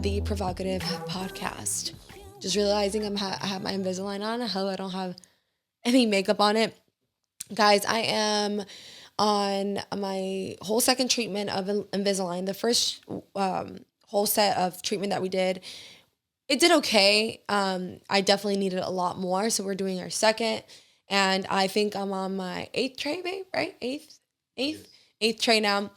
the Provocative Podcast. Just realizing I have my Invisalign on. I hope I don't have any makeup on it. Guys, I am on my whole second treatment of Invisalign. The first whole set of treatment that we did, it did okay. I definitely needed a lot more. So we're doing our second. And I think I'm on my eighth tray, babe, right? Eighth tray now.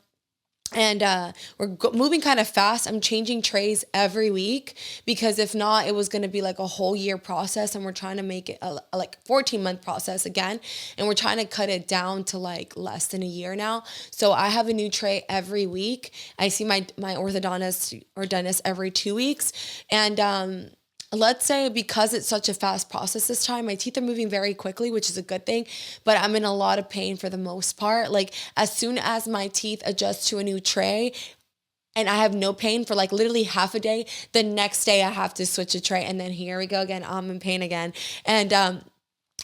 And we're moving kind of fast. I'm changing trays every week because if not, it was going to be like a whole year process. And we're trying to make it a like 14-month process again. And we're trying to cut it down to like less than a year now. So I have a new tray every week. I see my orthodontist or dentist every 2 weeks. And let's say because it's such a fast process this time, my teeth are moving very quickly, which is a good thing, but I'm in a lot of pain for the most part. Like as soon as my teeth adjust to a new tray and I have no pain for like literally half a day, the next day I have to switch a tray. And then here we go again. I'm in pain again. And,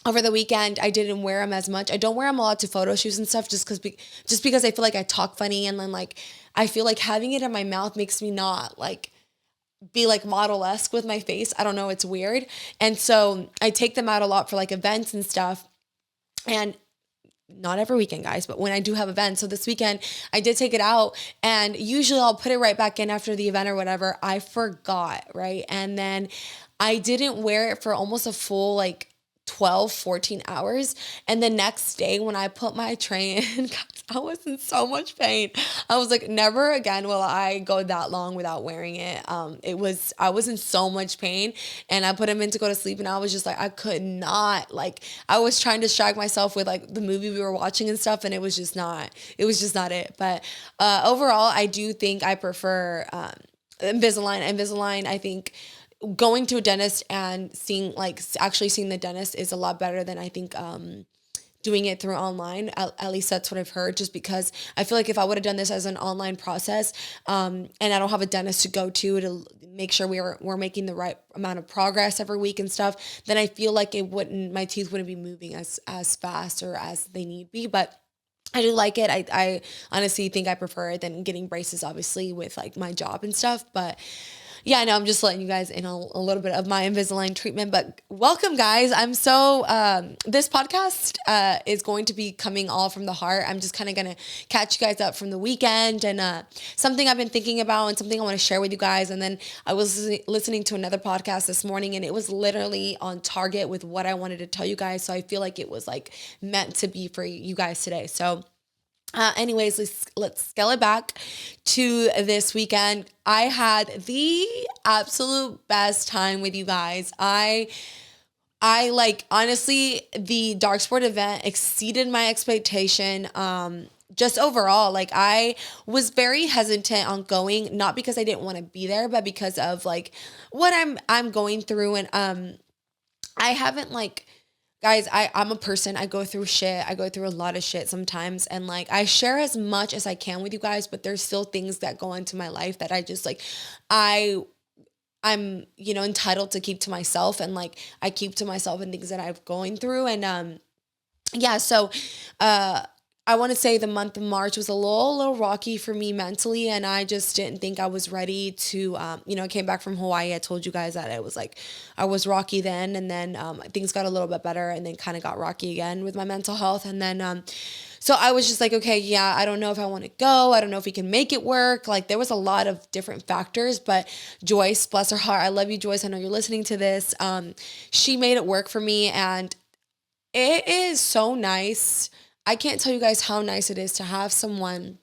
over the weekend, I didn't wear them as much. I don't wear them a lot to photo shoots and stuff just because I feel like I talk funny. And then like, I feel like having it in my mouth makes me not like, be like model-esque with my face. I don't know. It's weird. And so I take them out a lot for like events and stuff. And not every weekend, guys, but when I do have events. So this weekend I did take it out and usually I'll put it right back in after the event or whatever. I forgot. Right. And then I didn't wear it for almost a full like 12, 14 hours. And the next day when I put my tray in, guys, I was in so much pain. I was like, never again will I go that long without wearing it. I was in so much pain and I put him in to go to sleep and I was just like, I could not, like, I was trying to distract myself with like the movie we were watching and stuff. And it was just not it. But overall, I do think I prefer Invisalign. Invisalign, I think, going to a dentist and actually seeing the dentist is a lot better than I think doing it through online. At least that's what I've heard, just because I feel like if I would have done this as an online process and I don't have a dentist to go to make sure we're making the right amount of progress every week and stuff, then I feel like my teeth wouldn't be moving as fast or as they need be. But I do like it. I honestly think I prefer it than getting braces, obviously, with like my job and stuff. But yeah, I know I'm just letting you guys in a little bit of my Invisalign treatment, but welcome, guys. I'm so, this podcast is going to be coming all from the heart. I'm just kind of going to catch you guys up from the weekend and something I've been thinking about and something I want to share with you guys. And then I was listening to another podcast this morning and it was literally on target with what I wanted to tell you guys. So I feel like it was like meant to be for you guys today. So anyways, let's scale it back to this weekend. I had the absolute best time with you guys. I like, honestly, the dark sport event exceeded my expectation. Just overall, like I was very hesitant on going, not because I didn't want to be there, but because of like what I'm going through. And I haven't like, guys, I'm a person. I go through shit. I go through a lot of shit sometimes. And like, I share as much as I can with you guys, but there's still things that go into my life that I just like, I'm, entitled to keep to myself. And like, I keep to myself and things that I'm going through. And, yeah, so, I want to say the month of March was a little rocky for me mentally, and I just didn't think I was ready to, I came back from Hawaii. I told you guys that it was like, I was rocky then, and then things got a little bit better, and then kind of got rocky again with my mental health, and then, so I was just like, okay, yeah, I don't know if I want to go. I don't know if we can make it work. Like there was a lot of different factors, but Joyce, bless her heart, I love you, Joyce. I know you're listening to this. She made it work for me, and it is so nice. I can't tell you guys how nice it is to have someone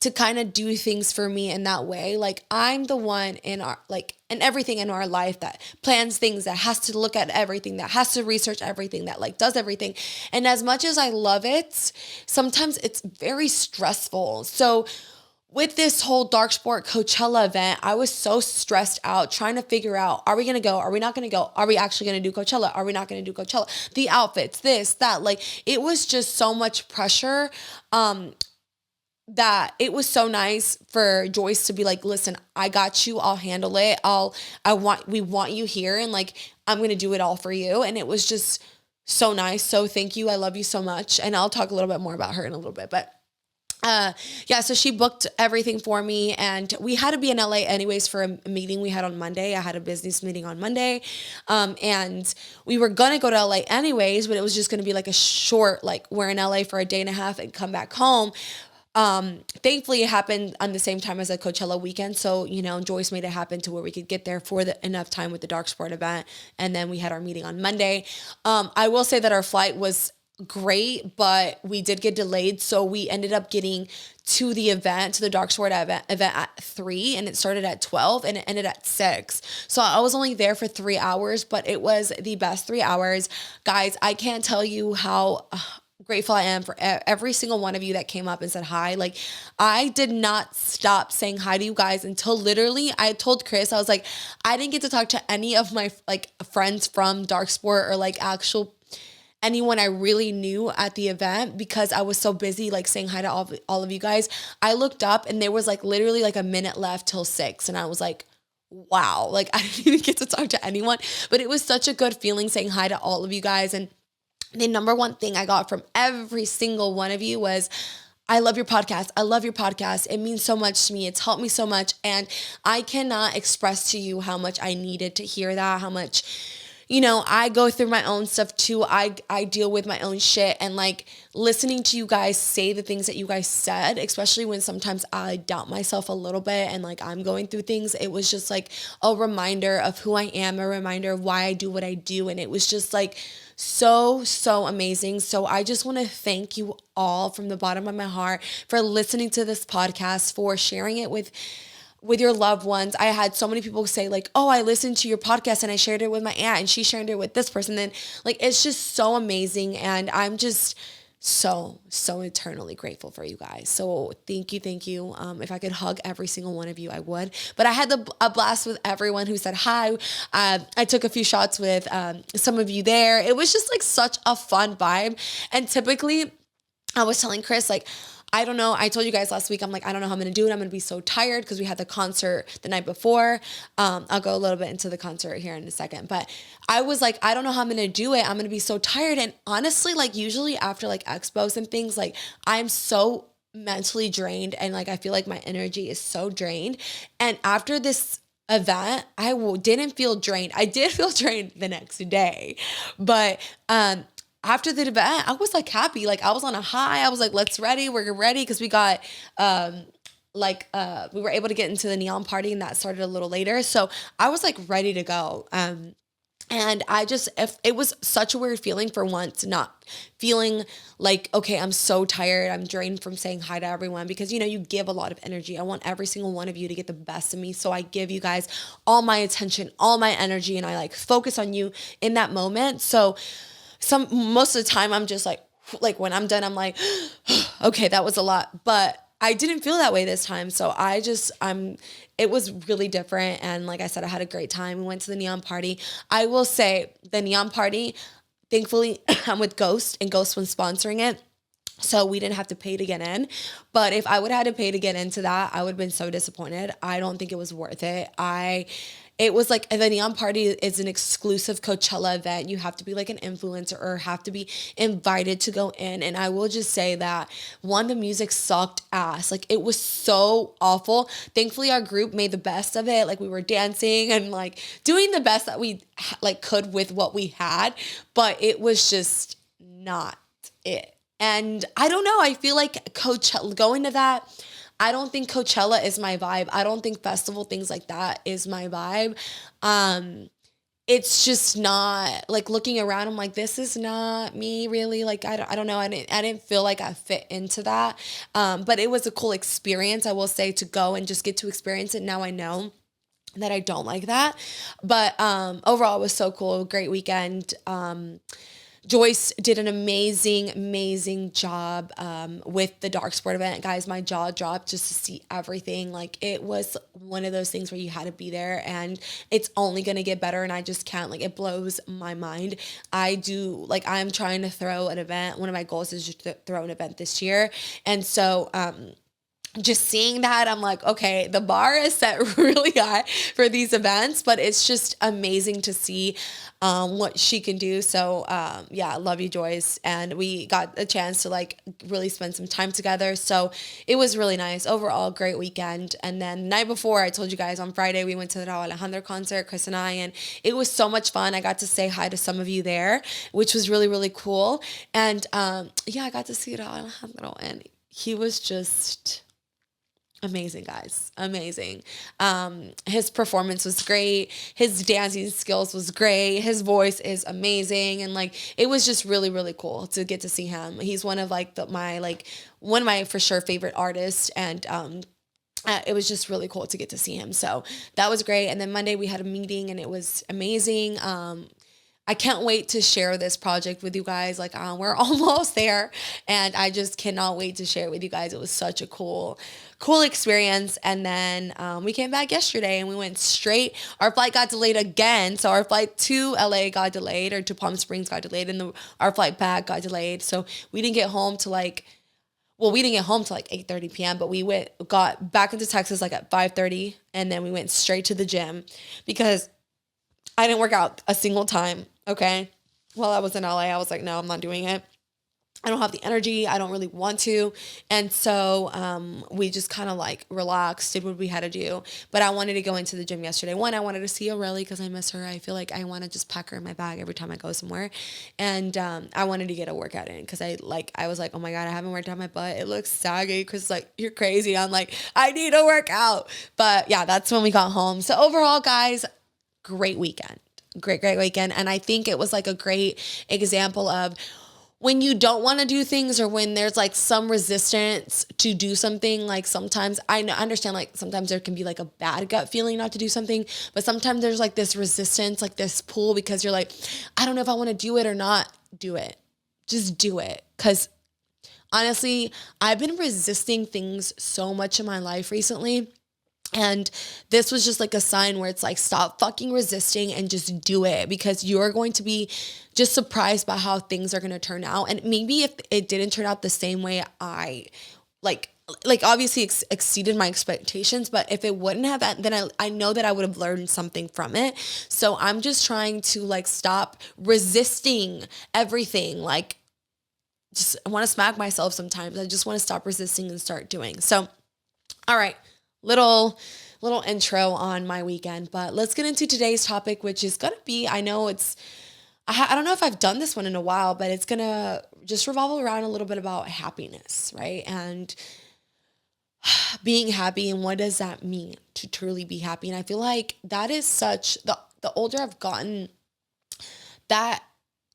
to kind of do things for me in that way. Like I'm the one in everything in our life that plans things, that has to look at everything, that has to research everything, that like does everything. And as much as I love it, sometimes it's very stressful. So with this whole Dark Sport Coachella event, I was so stressed out trying to figure out, are we going to go? Are we not going to go? Are we actually going to do Coachella? Are we not going to do Coachella? The outfits, this, that, like it was just so much pressure. That it was so nice for Joyce to be like, listen, I got you. I'll handle it. We want you here. And like, I'm going to do it all for you. And it was just so nice. So thank you. I love you so much. And I'll talk a little bit more about her in a little bit, but Yeah, so she booked everything for me, and we had to be in LA anyways for a meeting we had on Monday. I had a business meeting on Monday, and we were gonna go to LA anyways, but it was just gonna be like a short, like we're in LA for a day and a half and come back home. Thankfully, it happened on the same time as the Coachella weekend, so Joyce made it happen to where we could get there for enough time with the dark sport event, and then we had our meeting on Monday. I will say that our flight was great, but we did get delayed, so we ended up getting to the dark sport event at 3, and it started at 12 and it ended at 6. So I was only there for 3 hours, but it was the best 3 hours. Guys, I can't tell you how grateful I am for every single one of you that came up and said hi. Like, I did not stop saying hi to you guys until literally I told Chris, I was like, I didn't get to talk to any of my like friends from dark sport or like actual anyone I really knew at the event because I was so busy like saying hi to all of you guys. I looked up and there was like literally like a minute left till 6, and I was like, wow, like I didn't even get to talk to anyone, but it was such a good feeling saying hi to all of you guys. And the number one thing I got from every single one of you was, I love your podcast. I love your podcast. It means so much to me. It's helped me so much. And I cannot express to you how much I needed to hear that, how much, I go through my own stuff too. I deal with my own shit, and like listening to you guys say the things that you guys said, especially when sometimes I doubt myself a little bit and like I'm going through things, it was just like a reminder of who I am, a reminder of why I do what I do. And it was just like so amazing. So I just want to thank you all from the bottom of my heart for listening to this podcast, for sharing it with your loved ones. I had so many people say like, oh, I listened to your podcast and I shared it with my aunt and she shared it with this person. Then like, it's just so amazing. And I'm just so eternally grateful for you guys. So thank you. If I could hug every single one of you, I would. But I had a blast with everyone who said hi. I took a few shots with some of you there. It was just like such a fun vibe. And typically, I was telling Chris, like, I don't know. I told you guys last week, I'm like, I don't know how I'm going to do it. I'm going to be so tired because we had the concert the night before. I'll go a little bit into the concert here in a second. But I was like, I don't know how I'm going to do it. I'm going to be so tired. And honestly, like usually after like expos and things, like I'm so mentally drained. And like, I feel like my energy is so drained. And after this event, I didn't feel drained. I did feel drained the next day. But after the event, I was like happy. Like I was on a high. I was like, we're ready. Cause we got, we were able to get into the neon party and that started a little later. So I was like ready to go. And it was such a weird feeling for once, not feeling like, okay, I'm so tired. I'm drained from saying hi to everyone because, you give a lot of energy. I want every single one of you to get the best of me. So I give you guys all my attention, all my energy, and I like focus on you in that moment. So most of the time I'm just like when I'm done, I'm like, okay, that was a lot, but I didn't feel that way this time. So it was really different. And like I said, I had a great time. We went to the neon party. I will say the neon party, thankfully I'm with Ghost and Ghost was sponsoring it. So we didn't have to pay to get in. But if I would have had to pay to get into that, I would have been so disappointed. I don't think it was worth it. It was like the neon party is an exclusive Coachella event. You have to be like an influencer or have to be invited to go in. And I will just say that the music sucked ass. Like it was so awful. Thankfully our group made the best of it. Like we were dancing and like doing the best that we like could with what we had, but it was just not it. And I don't know, I feel like Coachella, going to that, I don't think Coachella is my vibe. I don't think festival things like that is my vibe. It's just not, like looking around, I'm like, this is not me really. Like, I don't know. I didn't feel like I fit into that. But it was a cool experience, I will say, to go and just get to experience it. Now I know that I don't like that. But overall, it was so cool. Great weekend. Joyce did an amazing job with the dark sport event. Guys, my jaw dropped just to see everything. Like it was one of those things where you had to be there and it's only going to get better. And I just can't, like, it blows my mind. I'm trying to throw an event. One of my goals is just to throw an event this year. And so, just seeing that, I'm like, okay, the bar is set really high for these events, but it's just amazing to see what she can do. So yeah, I love you, Joyce. And we got a chance to like really spend some time together. So it was really nice. Overall, great weekend. And then the night before, I told you guys on Friday, we went to the Raul Alejandro concert, Chris and I, and it was so much fun. I got to say hi to some of you there, which was really, really cool. And yeah, I got to see Raul Alejandro, and he was just amazing, guys. Amazing. His performance was great. His dancing skills was great. His voice is amazing. And like, it was just really, really cool to get to see him. He's one of like one of my for sure favorite artists. And, it was just really cool to get to see him. So that was great. And then Monday we had a meeting and it was amazing. I can't wait to share this project with you guys. Like, we're almost there, and I just cannot wait to share it with you guys. It was such a cool experience. And then we came back yesterday, and we went straight. Our flight got delayed again, so our flight to LA got delayed, or to Palm Springs got delayed, and our flight back got delayed. So we didn't get home to like. Well, we didn't get home till like 8:30 p.m., but we got back into Texas like at 5:30, and then we went straight to the gym because I didn't work out a single time, okay? While I was in LA, I was like, no, I'm not doing it. I don't have the energy. I don't really want to. And so we just kind of like relaxed, did what we had to do. But I wanted to go into the gym yesterday. One, I wanted to see Aurelie because I miss her. I feel like I want to just pack her in my bag every time I go somewhere. And I wanted to get a workout in because I was like, oh my God, I haven't worked out my butt. It looks saggy. Chris is like, you're crazy. I'm like, I need to work out. But yeah, that's when we got home. So overall, guys, great weekend. Great weekend. And I think it was like a great example of when you don't want to do things, or when there's like some resistance to do something. Like sometimes I understand, like sometimes there can be like a bad gut feeling not to do something, but sometimes there's like this resistance, like this pull, because you're like, I don't know if I want to do it or not. Do it. Just do it. Because honestly, I've been resisting things so much in my life recently. And this was just like a sign where it's like, stop fucking resisting and just do it, because you're going to be just surprised by how things are going to turn out. And maybe if it didn't turn out the same way I like obviously exceeded my expectations, but if it wouldn't have, then I know that I would have learned something from it. So I'm just trying to like stop resisting everything. Like, just I want to smack myself sometimes. I just want to stop resisting and start doing. So, all right. Little intro on my weekend, but let's get into today's topic, which is going to be, I know I don't know if I've done this one in a while, but it's going to just revolve around a little bit about happiness, right? And being happy, and what does that mean to truly be happy? And I feel like that is the older I've gotten, that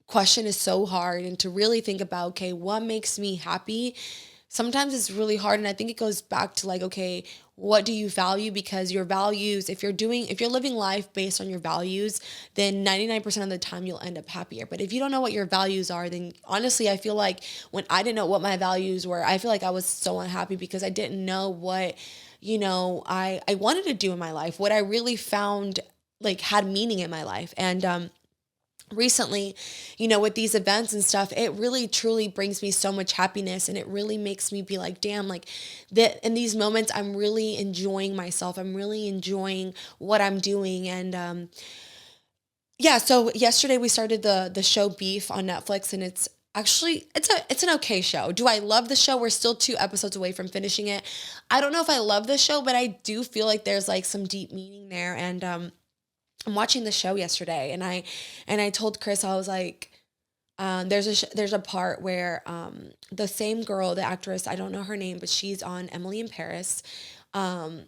question is so hard. And to really think about, okay, what makes me happy? Sometimes it's really hard. And I think it goes back to like, okay, what do you value? Because your values, if you're living life based on your values, then 99% of the time you'll end up happier. But if you don't know what your values are, then honestly, I feel like when I didn't know what my values were, I feel like I was so unhappy because I didn't know what, I wanted to do in my life, what I really found like had meaning in my life. And, recently, with these events and stuff, it really truly brings me so much happiness, and it really makes me be like, damn, like that in these moments, I'm really enjoying myself. I'm really enjoying what I'm doing. And, yeah, so yesterday we started the show Beef on Netflix, and it's actually, it's an okay show. Do I love the show? We're still 2 episodes away from finishing it. I don't know if I love the show, but I do feel like there's like some deep meaning there. And, I'm watching the show yesterday, and I told Chris, I was like, there's a part where the same girl, the actress, I don't know her name, but she's on Emily in Paris, the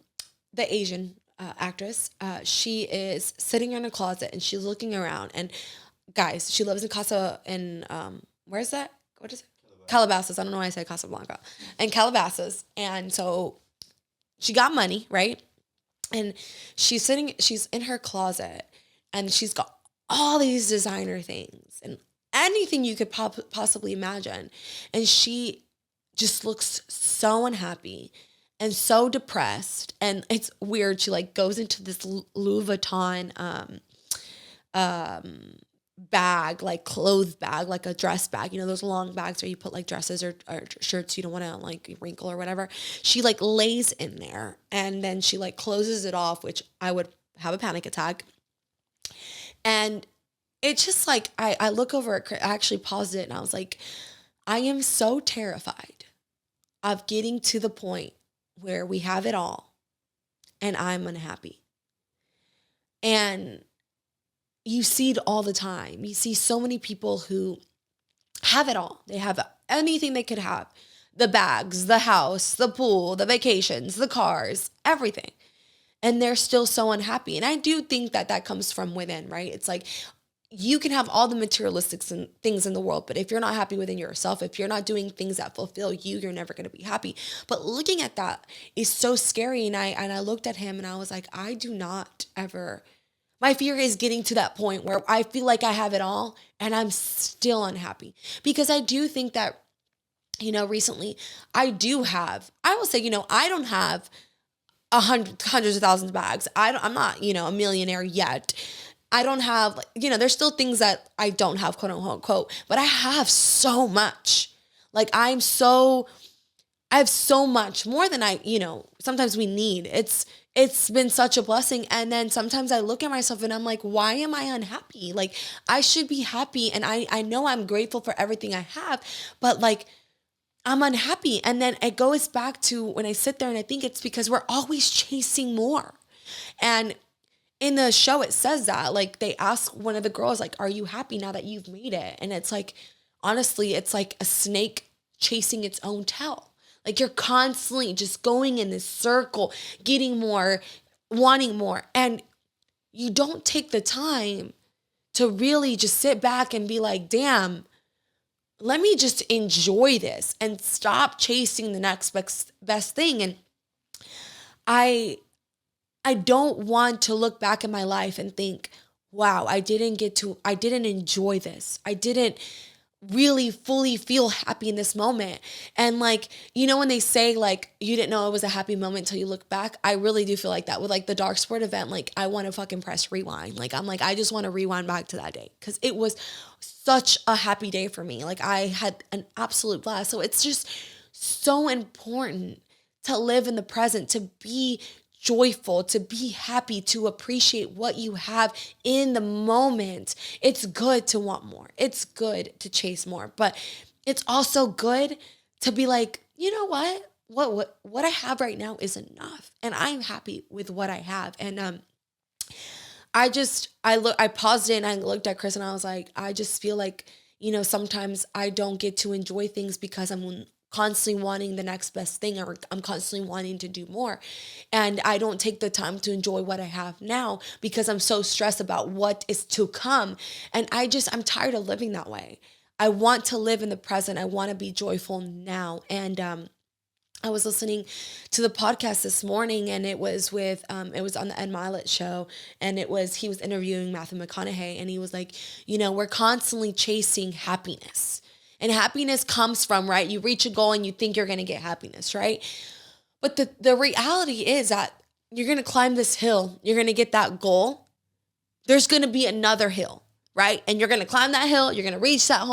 Asian actress. She is sitting in a closet and she's looking around. And guys, she lives in Casa in where is that? What is it? Calabasas. I don't know why I said Casablanca. And Calabasas. And so she got money, right? And she's in her closet, and she's got all these designer things and anything you could possibly imagine. And she just looks so unhappy and so depressed. And it's weird. She like goes into this Louis Vuitton, bag, like clothes bag, like a dress bag, you know, those long bags where you put like dresses or shirts you don't want to like wrinkle or whatever. She like lays in there and then she like closes it off, which I would have a panic attack. And it's just like, I look over at I actually paused it and I was like, I am so terrified of getting to the point where we have it all and I'm unhappy. And you see it all the time. You see so many people who have it all. They have anything they could have. The bags, the house, the pool, the vacations, the cars, everything. And they're still so unhappy. And I do think that that comes from within, right? It's like you can have all the materialistic things in the world, but if you're not happy within yourself, if you're not doing things that fulfill you, you're never going to be happy. But looking at that is so scary. And I looked at him and I was like, I do not ever. My fear is getting to that point where I feel like I have it all and I'm still unhappy. Because I do think that, you know, recently I will say, you know, I don't have hundreds of thousands of bags. I'm not, you know, a millionaire yet. I don't have, you know, there's still things that I don't have, quote unquote, but I have so much. Like I have so much more than sometimes we need. It's been such a blessing. And then sometimes I look at myself and I'm like, why am I unhappy? Like I should be happy. And I know I'm grateful for everything I have, but like I'm unhappy. And then it goes back to when I sit there and I think it's because we're always chasing more. And in the show, it says that, like they ask one of the girls, like, are you happy now that you've made it? And it's like, honestly, it's like a snake chasing its own tail. Like you're constantly just going in this circle, getting more, wanting more. And you don't take the time to really just sit back and be like, damn, let me just enjoy this and stop chasing the next best thing. And I don't want to look back in my life and think, wow, I didn't enjoy this. I didn't really fully feel happy in this moment. And like, you know, when they say like, you didn't know it was a happy moment until you look back, I really do feel like that with like the dark sport event. Like I want to fucking press rewind. Like, I'm like, I just want to rewind back to that day. Cause it was such a happy day for me. Like I had an absolute blast. So it's just so important to live in the present, to be joyful, to be happy, to appreciate what you have in the moment. It's good to want more. It's good to chase more, but it's also good to be like, you know what I have right now is enough. And I'm happy with what I have. And, I paused it and I looked at Chris and I was like, I just feel like, you know, sometimes I don't get to enjoy things because I'm constantly wanting the next best thing, or I'm constantly wanting to do more. And I don't take the time to enjoy what I have now because I'm so stressed about what is to come. And I'm tired of living that way. I want to live in the present. I want to be joyful now. And, I was listening to the podcast this morning and it was with, it was on the Ed Mylett show, and he was interviewing Matthew McConaughey, and he was like, you know, we're constantly chasing happiness. And happiness comes from, right? You reach a goal and you think you're going to get happiness, right? But the reality is that you're going to climb this hill. You're going to get that goal. There's going to be another hill, right? And you're going to climb that hill. You're going to reach that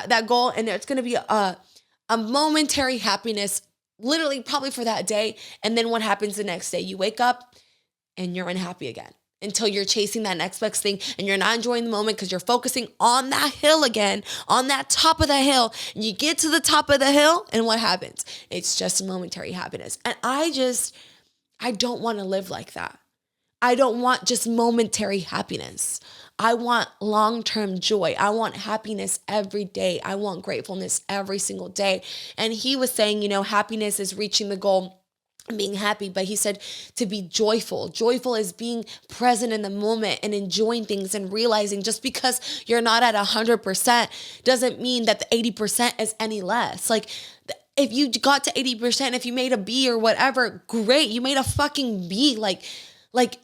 that goal. And there's going to be a momentary happiness, literally probably for that day. And then what happens the next day? You wake up and you're unhappy again, until you're chasing that next best thing and you're not enjoying the moment because you're focusing on that hill again, on that top of the hill. And you get to the top of the hill and what happens? It's just a momentary happiness. And I don't want to live like that. I don't want just momentary happiness. I want long-term joy. I want happiness every day. I want gratefulness every single day. And he was saying, you know, happiness is reaching the goal and being happy, but he said to be joyful. Joyful is being present in the moment and enjoying things and realizing just because you're not at 100% doesn't mean that the 80% is any less. Like if you got to 80%, if you made a B or whatever, great. You made a fucking B. Like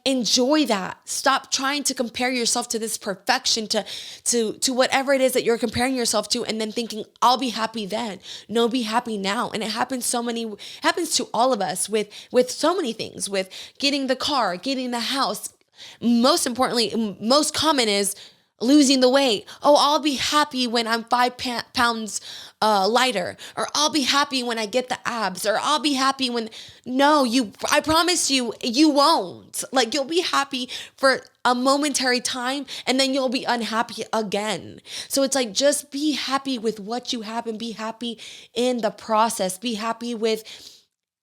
enjoy that. Stop trying to compare yourself to this perfection, to whatever it is that you're comparing yourself to, and then thinking, I'll be happy then. No, be happy now. And it happens to all of us with so many things, with getting the car, getting the house, Most importantly, most common is losing the weight. Oh, I'll be happy when I'm 5 pounds lighter, or I'll be happy when I get the abs, or I'll be happy when, no, I promise you, you won't. Like, you'll be happy for a momentary time and then you'll be unhappy again. So it's like, just be happy with what you have and be happy in the process. Be happy with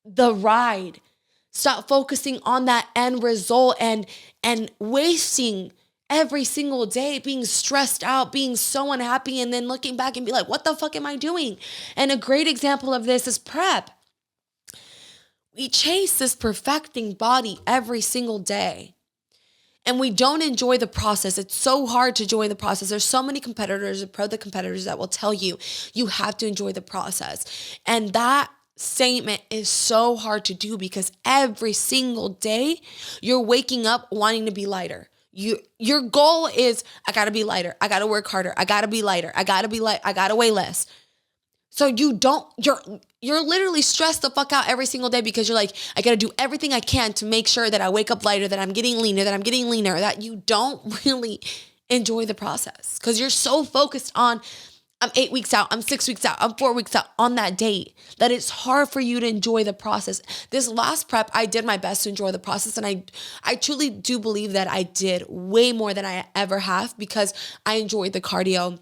the ride. Stop focusing on that end result and wasting every single day being stressed out, being so unhappy, and then looking back and be like, what the fuck am I doing? And a great example of this is prep. We chase this perfecting body every single day, and we don't enjoy the process. It's so hard to enjoy the process. There's so many competitors, the competitors that will tell you, you have to enjoy the process. And that statement is so hard to do because every single day you're waking up wanting to be lighter. Your goal is, I gotta be lighter. I gotta work harder. I gotta be lighter. I gotta weigh less. So you're literally stressed the fuck out every single day because you're like, I gotta do everything I can to make sure that I wake up lighter, that I'm getting leaner, that you don't really enjoy the process because you're so focused on, I'm 8 weeks out, I'm 6 weeks out, I'm 4 weeks out on that date, that it's hard for you to enjoy the process. This last prep, I did my best to enjoy the process. And I truly do believe that I did way more than I ever have because I enjoyed the cardio.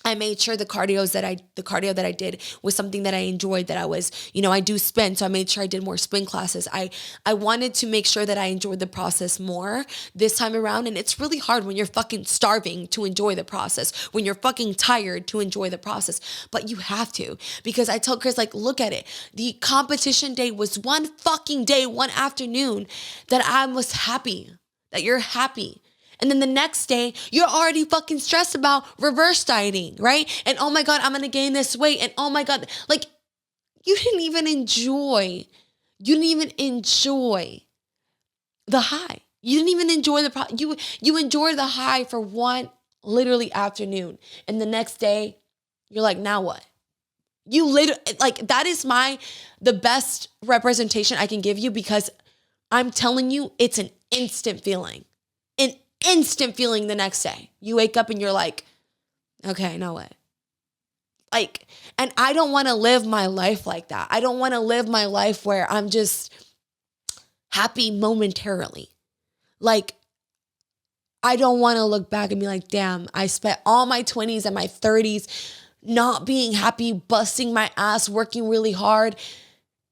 I made sure the cardio that I did was something that I enjoyed, that I was, I do spin. So I made sure I did more spin classes. I wanted to make sure that I enjoyed the process more this time around. And it's really hard when you're fucking starving to enjoy the process, when you're fucking tired to enjoy the process, but you have to, because I told Chris, like, look at it. The competition day was one fucking day, one afternoon that I was happy, that you're happy. And then the next day, you're already fucking stressed about reverse dieting, right? And oh my God, I'm going to gain this weight. And oh my God, like, you didn't even enjoy the high. You didn't even enjoy you enjoyed the high for one literally afternoon. And the next day, you're like, now what? You literally, like, that is the best representation I can give you, because I'm telling you, it's an instant feeling. Instant feeling the next day. You wake up and you're like, okay, no way. Like, and I don't want to live my life like that. I don't want to live my life where I'm just happy momentarily. Like, I don't want to look back and be like, damn, I spent all my 20s and my 30s not being happy, busting my ass, working really hard,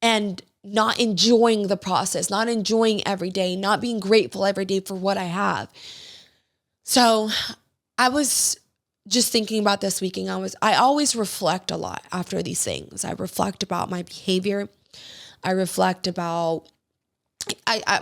and not enjoying the process, not enjoying every day, not being grateful every day for what I have. So I was just thinking about this weekend. I always reflect a lot after these things. I reflect about my behavior. I reflect about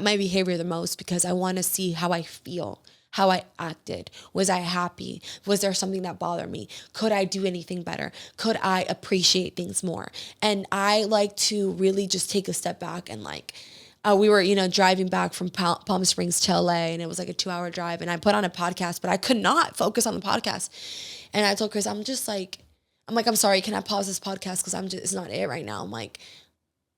my behavior the most because I want to see how I feel, how I acted. Was I happy? Was there something that bothered me? Could I do anything better? Could I appreciate things more? And I like to really just take a step back and we were, driving back from Palm Springs to LA, and it was like a 2-hour drive, and I put on a podcast, but I could not focus on the podcast. And I told Chris, I'm sorry, can I pause this podcast? Cause it's not it right now.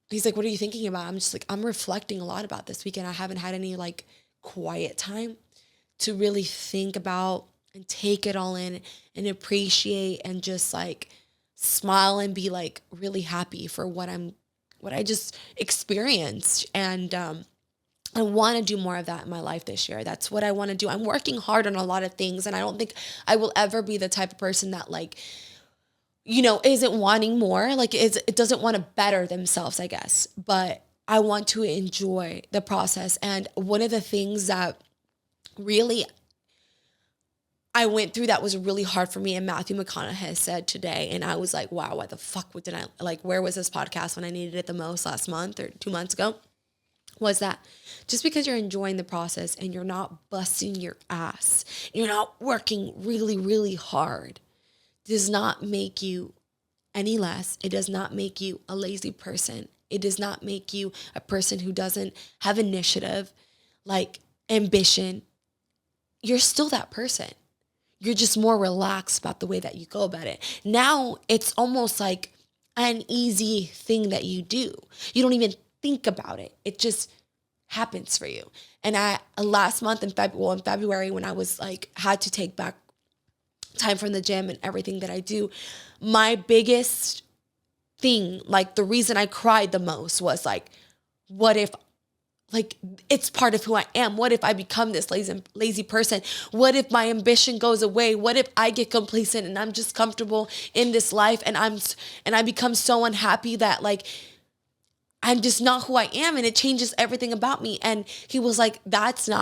He's like, what are you thinking about? I'm just like, I'm reflecting a lot about this weekend. I haven't had any quiet time to really think about and take it all in and appreciate and just smile and be really happy for what I just experienced. And I want to do more of that in my life this year. That's what I want to do. I'm working hard on a lot of things, and I don't think I will ever be the type of person that isn't wanting more. It doesn't want to better themselves, I guess. But I want to enjoy the process. And one of the things that really I went through that was really hard for me, and Matthew McConaughey said today, and I was like, wow, why the fuck where was this podcast when I needed it the most last month or 2 months ago, was that just because you're enjoying the process and you're not busting your ass, you're not working really, really hard, does not make you any less. It does not make you a lazy person. It does not make you a person who doesn't have initiative, ambition. You're still that person. You're just more relaxed about the way that you go about it. Now it's almost like an easy thing that you do. You don't even think about it. It just happens for you. And I last month in February, when I was like had to take back time from the gym and everything that I do, my biggest thing, like the reason I cried the most was like, what if, like, it's part of who I am. What if I become this lazy person? What if my ambition goes away? What if I get complacent and I'm just comfortable in this life and I become so unhappy that like I'm just not who I am, and it changes everything about me. And he was like,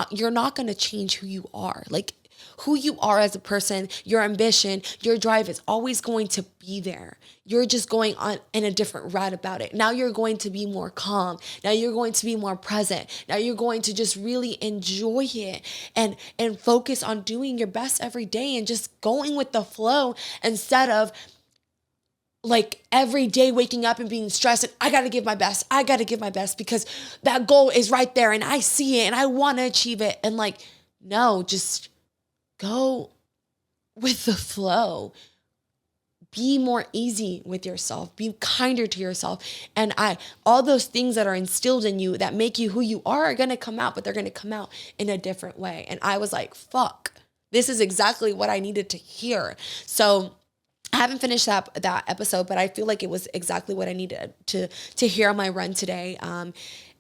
you're not going to change who you are. Like, who you are as a person, your ambition, your drive is always going to be there. You're just going on in a different route about it. Now you're going to be more calm. Now you're going to be more present. Now you're going to just really enjoy it and focus on doing your best every day and just going with the flow, instead of like every day waking up and being stressed and I got to give my best. I got to give my best because that goal is right there and I see it and I want to achieve it. And like, no, just go with the flow. Be more easy with yourself. Be kinder to yourself. And all those things that are instilled in you that make you who you are going to come out, but they're going to come out in a different way. And I was like, fuck, this is exactly what I needed to hear. So I haven't finished that episode, but I feel like it was exactly what I needed to hear on my run today.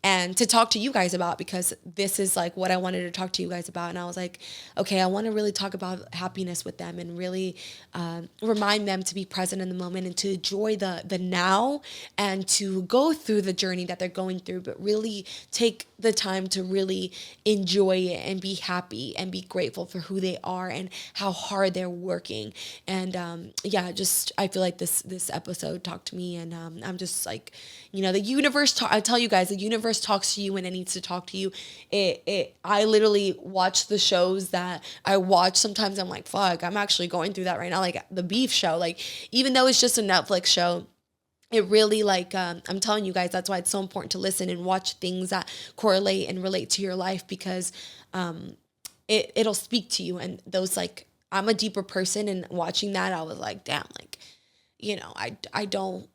And to talk to you guys about, because this is like what I wanted to talk to you guys about. And I was like, okay, I want to really talk about happiness with them and really remind them to be present in the moment and to enjoy the now and to go through the journey that they're going through, but really take the time to really enjoy it and be happy and be grateful for who they are and how hard they're working. And I feel like this episode talked to me, and I'm just like, the universe, I tell you guys, the universe talks to you when it needs to talk to you. I literally watch the shows that I watch. Sometimes I'm like, fuck, I'm actually going through that right now. Like the Beef show, like, even though it's just a Netflix show, it really I'm telling you guys, that's why it's so important to listen and watch things that correlate and relate to your life, because it'll speak to you. And those, like, I'm a deeper person, and watching that, I was like, damn, like, I don't,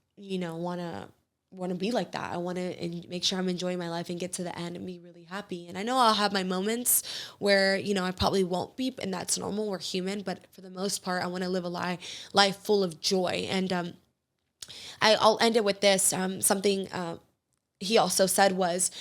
want to be like that. I want to make sure I'm enjoying my life and get to the end and be really happy. And I know I'll have my moments where, I probably won't be, and that's normal. We're human. But for the most part, I want to live a life full of joy. And I'll end it with this. Something he also said was,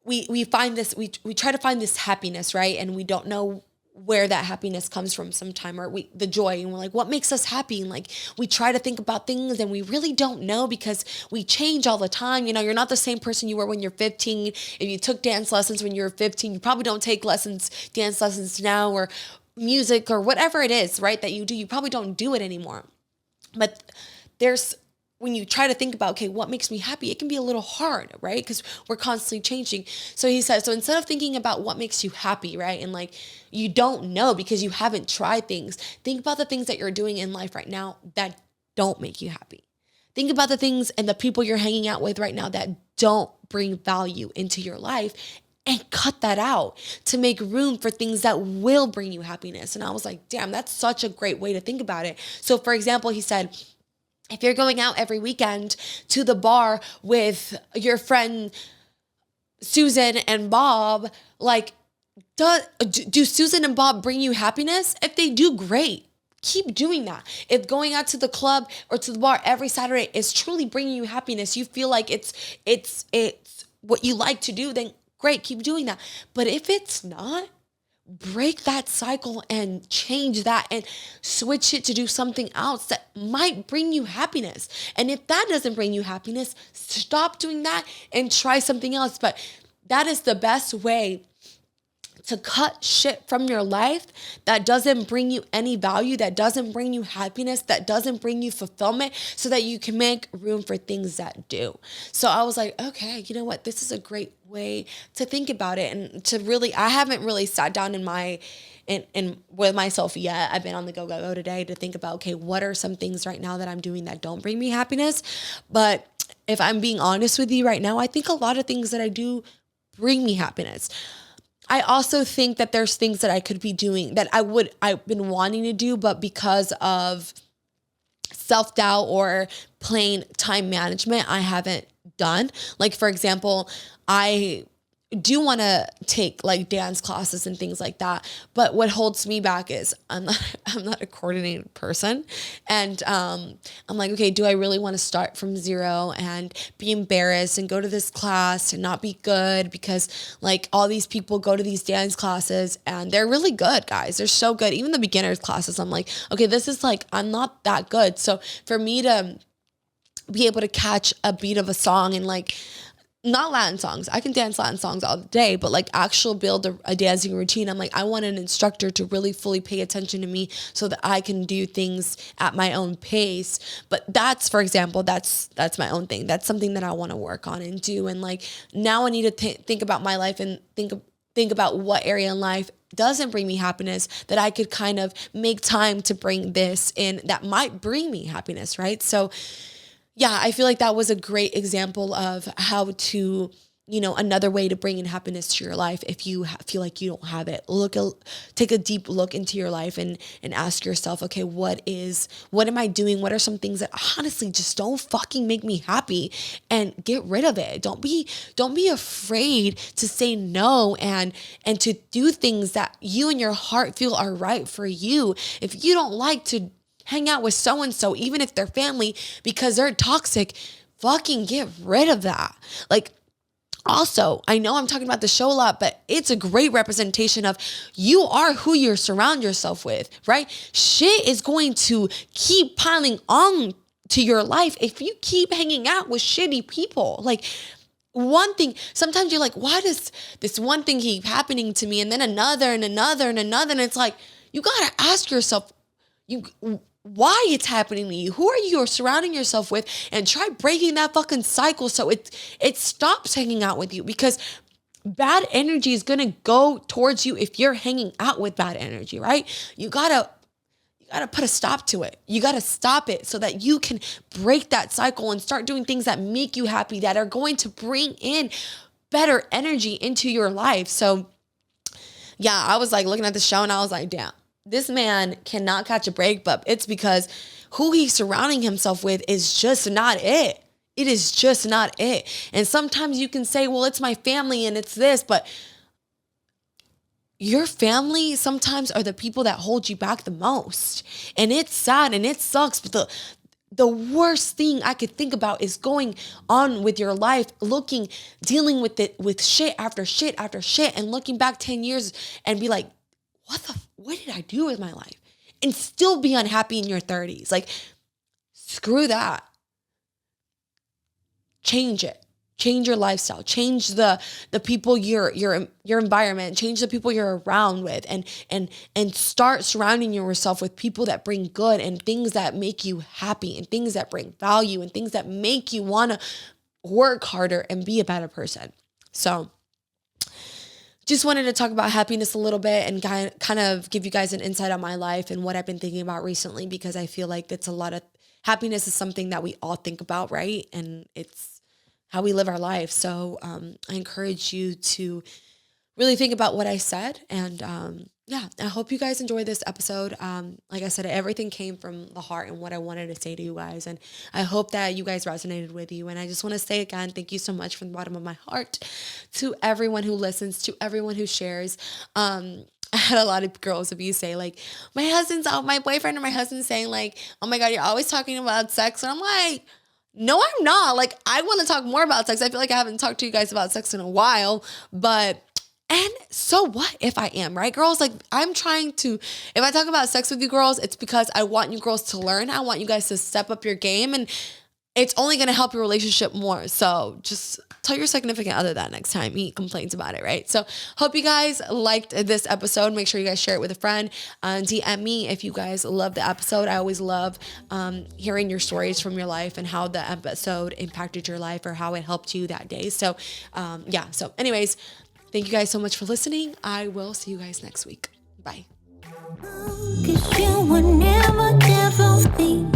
we find this, we try to find this happiness, right? And we don't know where that happiness comes from sometime, or the joy, and we're like, what makes us happy? And like, we try to think about things and we really don't know, because we change all the time. You're not the same person you were when you're 15. If you took dance lessons when you were 15, you probably don't take dance lessons now, or music or whatever it is, right, that you do, you probably don't do it anymore. But when you try to think about, okay, what makes me happy, it can be a little hard, right? Because we're constantly changing. So he said, so instead of thinking about what makes you happy, right? And like, you don't know because you haven't tried things, think about the things that you're doing in life right now that don't make you happy. Think about the things and the people you're hanging out with right now that don't bring value into your life, and cut that out to make room for things that will bring you happiness. And I was like, damn, that's such a great way to think about it. So for example, he said, if you're going out every weekend to the bar with your friend Susan and Bob, like, do Susan and Bob bring you happiness? If they do, great. Keep doing that. If going out to the club or to the bar every Saturday is truly bringing you happiness, you feel like it's what you like to do, then great, keep doing that. But if it's not, break that cycle and change that and switch it to do something else that might bring you happiness. And if that doesn't bring you happiness, stop doing that and try something else. But that is the best way to cut shit from your life that doesn't bring you any value, that doesn't bring you happiness, that doesn't bring you fulfillment, so that you can make room for things that do. So I was like, okay, you know what? This is a great way to think about it. And to really, I haven't really sat down in with myself yet. I've been on the go today to think about, okay, what are some things right now that I'm doing that don't bring me happiness? But if I'm being honest with you right now, I think a lot of things that I do bring me happiness. I also think that there's things that I could be doing that I've been wanting to do, but because of self-doubt or plain time management, I haven't done. Like, for example, I do want to take like dance classes and things like that. But what holds me back is I'm not a coordinated person. And I'm like, okay, do I really want to start from zero and be embarrassed and go to this class and not be good? Because like all these people go to these dance classes and they're really good, guys. They're so good. Even the beginners classes, I'm like, okay, this is like, I'm not that good. So for me to be able to catch a beat of a song and like, not Latin songs. I can dance Latin songs all day, but like actual build a dancing routine. I'm like, I want an instructor to really fully pay attention to me so that I can do things at my own pace. But that's, for example, that's my own thing. That's something that I want to work on and do. And like, now I need to think about my life and think about what area in life doesn't bring me happiness that I could kind of make time to bring this in that might bring me happiness, right? So yeah, I feel like that was a great example of how to, another way to bring in happiness to your life. If you feel like you don't have it, take a deep look into your life and ask yourself, okay, what am I doing? What are some things that honestly just don't fucking make me happy, and get rid of it. Don't be afraid to say no and to do things that you and your heart feel are right for you. If you don't like to hang out with so-and-so, even if they're family, because they're toxic, fucking get rid of that. Like, also, I know I'm talking about the show a lot, but it's a great representation of you are who you surround yourself with, right? Shit is going to keep piling on to your life if you keep hanging out with shitty people. Like, one thing, sometimes you're like, why does this one thing keep happening to me? And then another and another and another. And it's like, you got to ask yourself, why it's happening to you. Who are you surrounding yourself with? And try breaking that fucking cycle so it stops hanging out with you, because bad energy is going to go towards you if you're hanging out with bad energy, right? You gotta put a stop to it. You gotta stop it so that you can break that cycle and start doing things that make you happy, that are going to bring in better energy into your life. So yeah, I was like looking at the show and I was like, damn, this man cannot catch a break, but it's because who he's surrounding himself with is just not it. It is just not it. And sometimes you can say, well, it's my family and it's this, but your family sometimes are the people that hold you back the most. And it's sad and it sucks, but the worst thing I could think about is going on with your life, dealing with it, with shit after shit after shit, and looking back 10 years and be like, what did I do with my life? And still be unhappy in your 30s. Like, screw that. Change it. Change your lifestyle. Change the people your environment. Change the people you're around with, and start surrounding yourself with people that bring good and things that make you happy and things that bring value and things that make you want to work harder and be a better person. So just wanted to talk about happiness a little bit and kind of give you guys an insight on my life and what I've been thinking about recently, because I feel like happiness is something that we all think about, right? And it's how we live our life. So I encourage you to really think about what I said. And I hope you guys enjoyed this episode. Like I said, everything came from the heart and what I wanted to say to you guys. And I hope that you guys resonated with you. And I just want to say again, thank you so much from the bottom of my heart to everyone who listens, to everyone who shares. I had a lot of girls of you say like, my boyfriend or my husband's saying like, oh my God, you're always talking about sex. And I'm like, no, I'm not. Like, I want to talk more about sex. I feel like I haven't talked to you guys about sex in a while, and so what if I am, right, girls? Like, if I talk about sex with you girls, it's because I want you girls to learn. I want you guys to step up your game, and it's only going to help your relationship more. So just tell your significant other that next time he complains about it, right? So hope you guys liked this episode. Make sure you guys share it with a friend. DM me if you guys love the episode. I always love hearing your stories from your life and how the episode impacted your life or how it helped you that day. So So anyways, thank you guys so much for listening. I will see you guys next week. Bye. 'Cause you were never there for me.